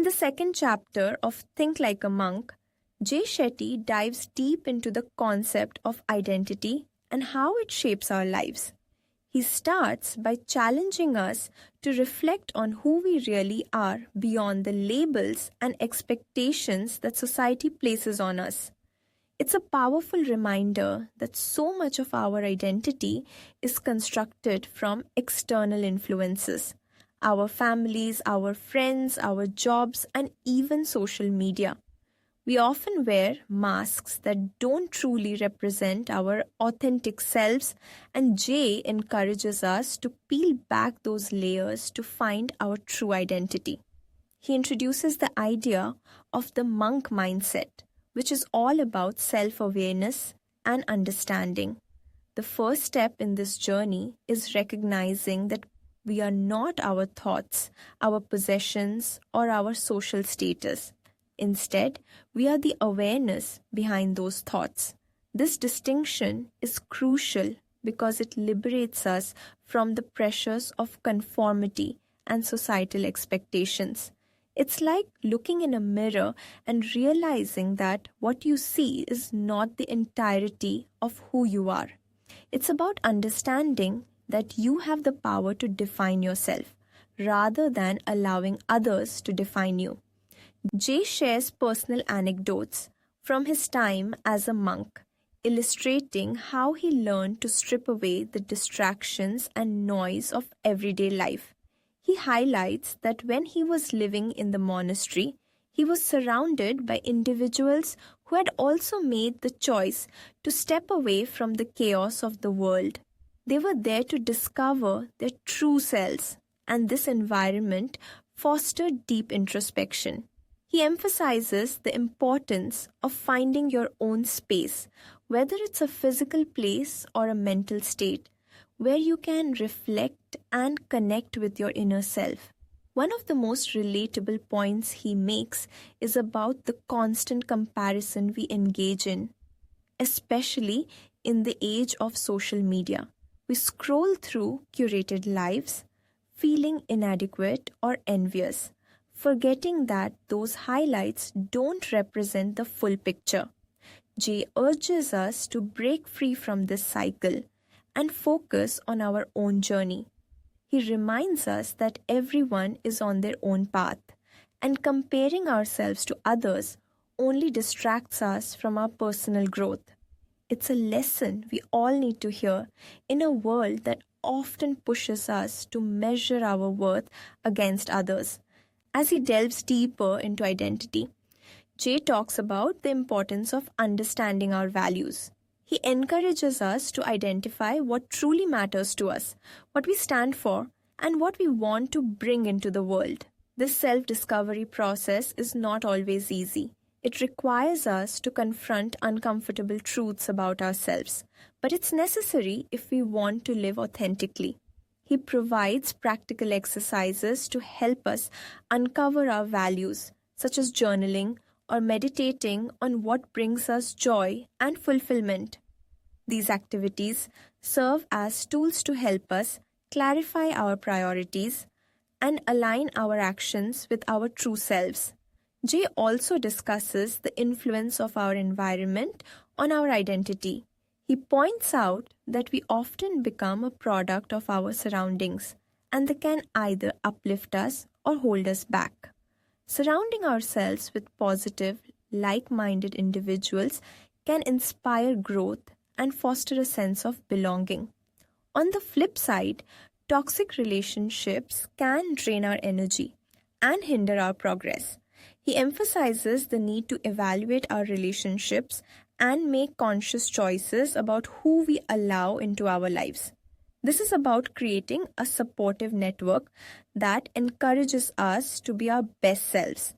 the second chapter of Think Like a Monk, Shetty dives deep into the concept of identity and how it shapes our lives. He starts by challenging us to reflect on who we really are beyond the labels and expectations that society places on us. It's a powerful reminder that so much of our identity is constructed from external influences: our families, our friends, our jobs, and even social media. We often wear masks that don't truly represent our authentic selves, and Jay encourages us to peel back those layers to find our true identity. He introduces the idea of the monk mindset, which is all about self-awareness and understanding. The first step in this journey is recognizing that we are not our thoughts, our possessions, or our social status. Instead, we are the awareness behind those thoughts. This distinction is crucial because it liberates us from the pressures of conformity and societal expectations. It's like looking in a mirror and realizing that what you see is not the entirety of who you are. It's about understanding that you have the power to define yourself rather than allowing others to define you. Jay shares personal anecdotes from his time as a monk, illustrating how he learned to strip away the distractions and noise of everyday life. He highlights that when he was living in the monastery, he was surrounded by individuals who had also made the choice to step away from the chaos of the world. They were there to discover their true selves, and this environment fostered deep introspection. He emphasizes the importance of finding your own space, whether it's a physical place or a mental state, where you can reflect and connect with your inner self. One of the most relatable points he makes is about the constant comparison we engage in, especially in the age of social media. We scroll through curated lives, feeling inadequate or envious, forgetting that those highlights don't represent the full picture. Jay urges us to break free from this cycle and focus on our own journey. He reminds us that everyone is on their own path, and comparing ourselves to others only distracts us from our personal growth. It's a lesson we all need to hear in a world that often pushes us to measure our worth against others. As he delves deeper into identity, Jay talks about the importance of understanding our values. He encourages us to identify what truly matters to us, what we stand for, and what we want to bring into the world. This self-discovery process is not always easy. It requires us to confront uncomfortable truths about ourselves, but it's necessary if we want to live authentically. He provides practical exercises to help us uncover our values, such as journaling or meditating on what brings us joy and fulfillment. These activities serve as tools to help us clarify our priorities and align our actions with our true selves. Jay also discusses the influence of our environment on our identity. He points out that we often become a product of our surroundings, and they can either uplift us or hold us back. Surrounding ourselves with positive, like-minded individuals can inspire growth and foster a sense of belonging. On the flip side, toxic relationships can drain our energy and hinder our progress. He emphasizes the need to evaluate our relationships and make conscious choices about who we allow into our lives. This is about creating a supportive network that encourages us to be our best selves.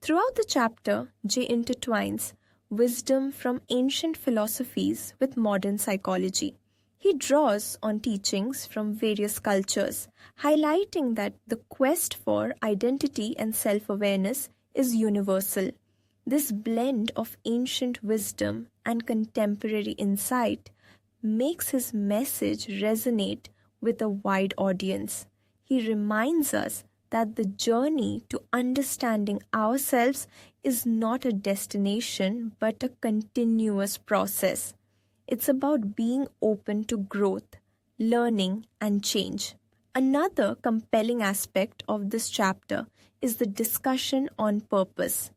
Throughout the chapter, Jay intertwines wisdom from ancient philosophies with modern psychology. He draws on teachings from various cultures, highlighting that the quest for identity and self-awareness is universal. This blend of ancient wisdom and contemporary insight makes his message resonate with a wide audience. He reminds us that the journey to understanding ourselves is not a destination but a continuous process. It's about being open to growth, learning, and change. Another compelling aspect of this chapter is the discussion on purpose.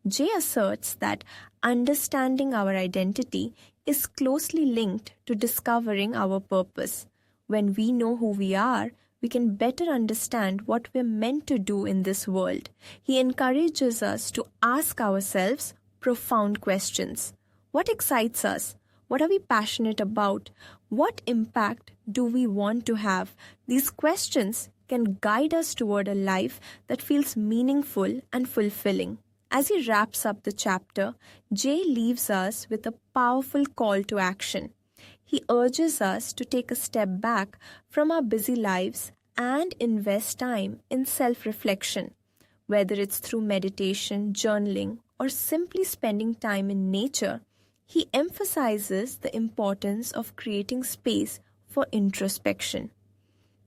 Jay asserts that understanding our identity is closely linked to discovering our purpose. When we know who we are, we can better understand what we're meant to do in this world. He encourages us to ask ourselves profound questions. What excites us? What are we passionate about? What impact do we want to have? These questions can guide us toward a life that feels meaningful and fulfilling. As he wraps up the chapter, Jay leaves us with a powerful call to action. He urges us to take a step back from our busy lives and invest time in self-reflection. Whether it's through meditation, journaling, or simply spending time in nature, he emphasizes the importance of creating space for introspection.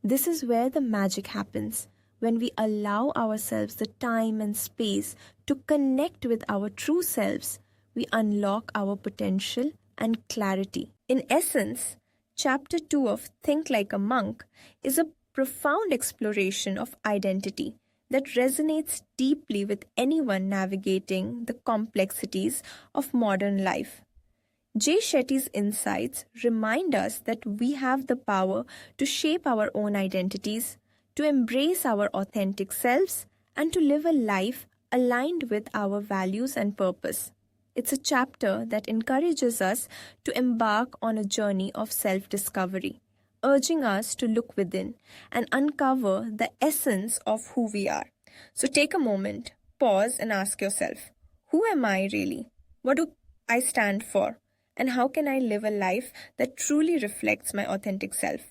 This is where the magic happens. When we allow ourselves the time and space to connect with our true selves, we unlock our potential and clarity. In essence, Chapter 2 of Think Like a Monk is a profound exploration of identity that resonates deeply with anyone navigating the complexities of modern life. Jay Shetty's insights remind us that we have the power to shape our own identities, to embrace our authentic selves, and to live a life aligned with our values and purpose. It's a chapter that encourages us to embark on a journey of self-discovery, urging us to look within and uncover the essence of who we are. So take a moment, pause and ask yourself, who am I really? What do I stand for? And how can I live a life that truly reflects my authentic self?